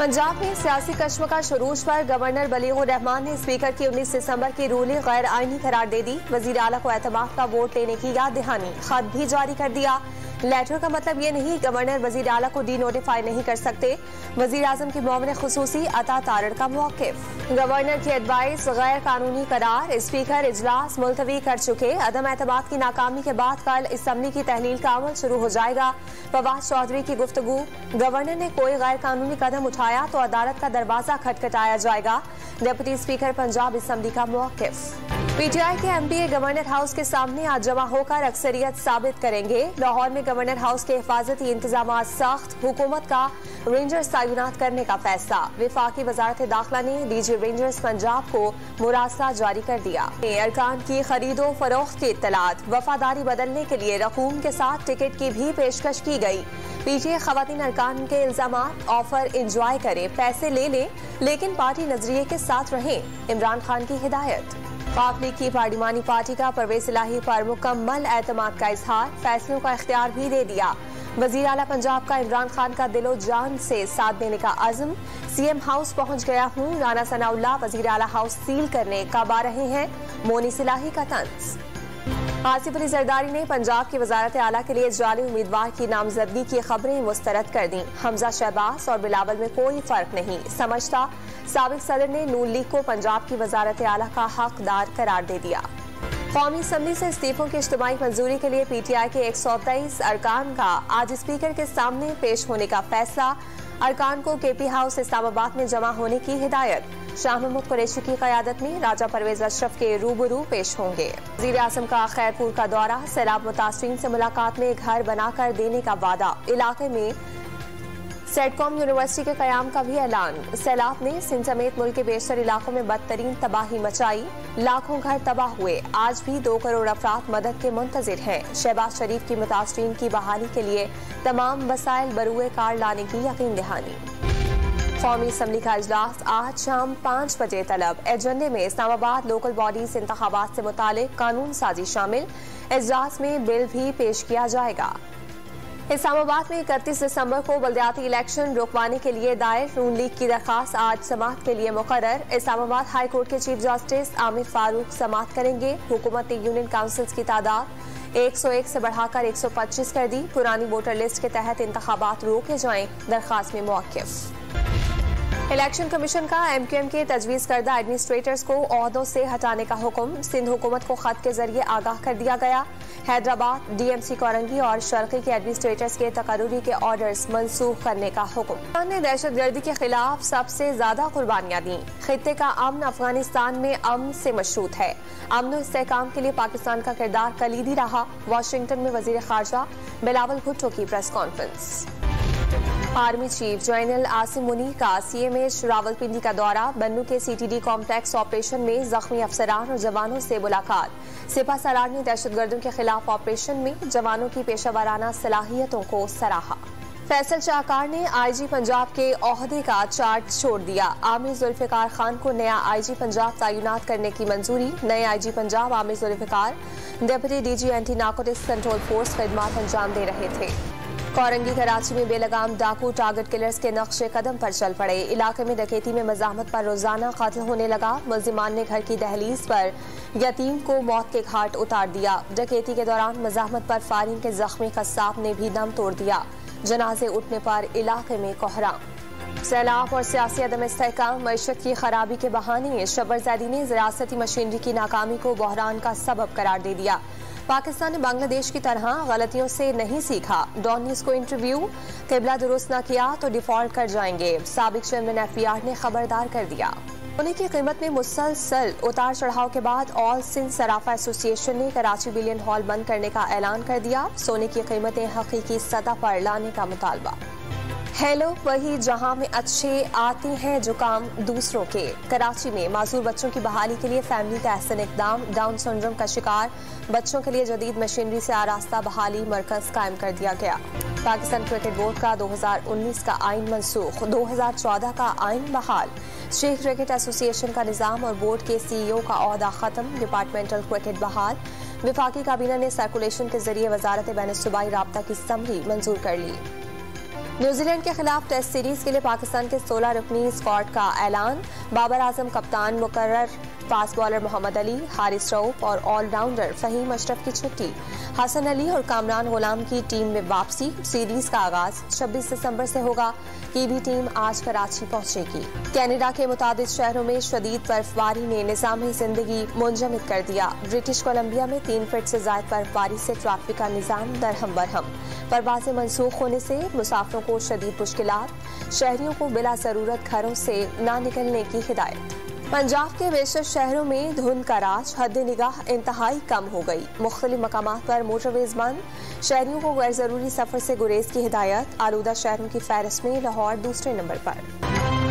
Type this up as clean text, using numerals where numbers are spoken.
पंजाब में सियासी कश्मकश अरूज पर गवर्नर बलीगुर रहमान ने स्पीकर की 19 दिसंबर की रूलिंग गैर आईनी करार दे दी। वजीर आला को एतमाद का वोट लेने की याद दहानी, खत भी जारी कर दिया। लेटर का मतलब ये नहीं गवर्नर वजीर आला को डी नोटिफाई नहीं कर सकते। वजीर आजम की मोमिन खुसूसी अता तारड़ का मौक़िफ़। गवर्नर की एडवाइस गैर कानूनी करार, स्पीकर इजलास मुलतवी कर चुके। अदम एतमाद की नाकामी के बाद कल असम्बली की तहलील का अमल शुरू हो जाएगा। फवाद चौधरी की गुफ्तगू, गवर्नर ने कोई गैर कानूनी कदम उठाया तो अदालत का दरवाजा खटखटाया जाएगा। डिप्टी स्पीकर पंजाब असम्बली का मौक़िफ़। पीटीआई के एमपी गवर्नर हाउस के सामने आज जमा होकर अक्सरियत साबित करेंगे। लाहौर में गवर्नर हाउस के हिफाजती इंतजाम सख्त, हुकूमत का रेंजर्स तैनात करने का फैसला। विफाकी वजारत दाखिला ने डीजी रेंजर्स पंजाब को मुरासा जारी कर दिया। अरकान की खरीदो फरोख्त की इत्तलात, वफादारी बदलने के लिए रकूम के साथ टिकट की भी पेशकश की गई। पीटीआई खवातीन अरकान के इल्जामात, ऑफर इंजॉय करें, पैसे ले लें लेकिन पार्टी नजरिए के साथ रहें। इमरान खान की हिदायत। पाक लीग की पार्लिमानी पार्टी का परवेज इलाही पर मुकम्मल एतमाद का इजहार, फैसलों का इख्तियार भी दे दिया। वजीर आला पंजाब का इमरान खान का दिलो जान से साथ देने का अज़्म। सीएम हाउस पहुंच गया हूं, राना सनाउल्लाह वजीर आला हाउस सील करने काबा रहे हैं। मोनी सिलाही का तंज। आसिफ अली जरदारी ने पंजाब की वजारत आला के लिए जाली उम्मीदवार की नामजदगी की खबरें मुस्तरद कर दी। हमजा शहबाज और बिलावल में कोई फर्क नहीं समझता। साबिक सदर ने नून लीग को पंजाब की वजारत आला का हकदार करार दे दिया। कौमी असम्बली से इस्तीफों की इज्तिमाई मंजूरी के लिए पीटीआई के 123 अरकान का आज स्पीकर के सामने पेश होने का फैसला। अरकान को केपी हाउस इस्लामाबाद में जमा होने की हिदायत। शाह महमूद कुरैशी की क़यादत में राजा परवेज अशरफ के रूबरू पेश होंगे। वज़ीर आज़म का खैरपुर का दौरा, सैलाब मुतासरीन से मुलाकात में घर बनाकर देने का वादा। इलाके में सेटकॉम यूनिवर्सिटी के कयाम का भी ऐलान। सैलाब ने सिंध समेत मुल्क के बेशतर इलाकों में बदतरीन तबाही मचाई, लाखों घर तबाह हुए। आज भी 2 करोड़ अफराद मदद के मुंतजिर हैं। शहबाज शरीफ की मुतासरीन की बहाली के लिए तमाम वसाइल बरूए कार लाने की यकीन दहानी। कौमी असम्बली का इजलास आज शाम 5 बजे तलब। एजेंडे में इस्लामाबाद लोकल बॉडीज इंतखाबात से मुतालिक कानून साजी शामिल। इजलास में बिल भी पेश किया जाएगा। इस्लामाबाद में 31 दिसंबर को बल्दियाती इलेक्शन रुकवाने के लिए दायर नून लीग की दरखास्त आज समाअत के लिए मुकर्रर। इस्लामाबाद हाई कोर्ट के चीफ जस्टिस आमिर फारूक समाअत करेंगे। हुकूमत ने यूनियन काउंसिल्स की तादाद 101 से बढ़ाकर 125 कर दी। पुरानी वोटर लिस्ट के तहत इंतखाबात रोके जाएं, दरखास्त में मौक़िफ़। इलेक्शन कमीशन का एमक्यूएम के तजवीज़ करदा एडमिनिस्ट्रेटर्स को ओहदों से हटाने का हुक्म। सिंध हुकूमत को खत के जरिए आगाह कर दिया गया। हैदराबाद, डीएमसी कोरंगी और शर्की के एडमिनिस्ट्रेटर्स के तकर्रुरी के ऑर्डर्स मंसूख करने का हुक्म। पाकिस्तान ने दहशतगर्दी के खिलाफ सबसे ज्यादा कुर्बानियां दी। खित्ते का अमन अफगानिस्तान में अमन से मशरूत है। अमन और इस्तेहकाम के लिए पाकिस्तान का किरदार कलीदी रहा। वाशिंगटन में वजीर खारजा बिलावल भुट्टो की press conference. Army chief general Asim Munir का सीएमएच रावलपिंडी का दौरा। बन्नू के सीटीडी कॉम्प्लेक्स ऑपरेशन में जख्मी अफसरान और जवानों से मुलाकात। सिपा सलार ने दहशतगर्दों के खिलाफ ऑपरेशन में जवानों की पेशावराना सलाहियतों को सराहा। फैसल शाहकार ने आईजी पंजाब के ओहदे का चार्ज छोड़ दिया। आमिर जुल्फिकार खान को नया आईजी पंजाब तैनात करने की मंजूरी। नए IG Punjab Amir Zulfiqar deputy DG anti narcotics control force खिदमत अंजाम दे रहे थे। कोरंगी कराची में बेलगाम डाकू टारगेट किलर्स के नक्शे कदम पर चल पड़े। इलाके में डकैती में मज़ाहमत पर रोजाना कत्ल होने लगा। मुल्जिमान ने घर की दहलीज पर यतीम को मौत के घाट उतार दिया। डकैती के दौरान मज़ाहमत पर फायरिंग के जख्मी कस्साब ने भी दम तोड़ दिया। जनाजे उठने पर इलाके में कोहराम। सैलाब और सियासी अदम इस्तेहकाम, मईशत की खराबी के बहाने शबरजैदी ने ज़रासती मशीनरी की नाकामी को बहरान का सबब करार दे दिया। पाकिस्तान ने बांग्लादेश की तरह गलतियों से नहीं सीखा। डॉन न्यूज़ को इंटरव्यू, किबला दुरुस्त न किया तो डिफॉल्ट कर जाएंगे। साबिक चेयरमैन एफबीआर ने खबरदार कर दिया। सोने की कीमत में मुसलसल उतार चढ़ाव के बाद ऑल सिंध सराफा एसोसिएशन ने कराची बिलियन हॉल बंद करने का ऐलान कर दिया। सोने की कीमतें हकीकी सतह पर लाने का मुतालबा। हेलो वही जहां में अच्छे आते हैं जो काम दूसरों के। कराची में माजूर बच्चों की बहाली के लिए फैमिली का एहसन इकदाम। डाउन सिंड्रोम का शिकार बच्चों के लिए जदीद मशीनरी से आरास्ता बहाली मरकज कायम कर दिया गया। पाकिस्तान क्रिकेट बोर्ड का 2019 का आइन मनसूख, 2014 का आइन बहाल। शेख क्रिकेट एसोसिएशन का निजाम और बोर्ड के CEO का ओहदा खत्म। डिपार्टमेंटल क्रिकेट बहाल। विफाकी काबीना ने सर्कुलेशन के जरिए वजारत बैन-ए-सूबाई राब्ता की समरी मंजूर कर ली। न्यूजीलैंड के खिलाफ टेस्ट सीरीज के लिए पाकिस्तान के 16 रुकनी स्क्वाड का ऐलान। बाबर आजम कप्तान मुकर्रर, फास्ट बॉलर मोहम्मद अली, हारिस रऊफ और ऑलराउंडर फहीम अशरफ की छुट्टी। हसन अली और कामरान गुलाम की टीम में वापसी। सीरीज का आगाज 26 दिसंबर से होगा। की भी टीम आज कराची पहुंचेगी। कनाडा के मुताबिक शहरों में शदीद बर्फबारी ने निज़ाम जिंदगी मुंजमद कर दिया। ब्रिटिश कोलंबिया में 3 फीट से ज्यादा बर्फबारी से ट्रैफिक का निज़ाम दरहम बरहम। परवाजें मनसूख होने से मुसाफिरों को शदीद मुश्किलात। शहरियों को बिला जरूरत घरों से न निकलने की हिदायत। पंजाब के बेशतर शहरों में धुंध का राज, हद निगाह इंतहाई कम हो गई। मुख्तलिफ मकामात पर मोटरवेज बंद। शहरियों को गैर जरूरी सफर से गुरेज की हिदायत। आलूदा शहरों की फहरिस्त में लाहौर दूसरे नंबर पर।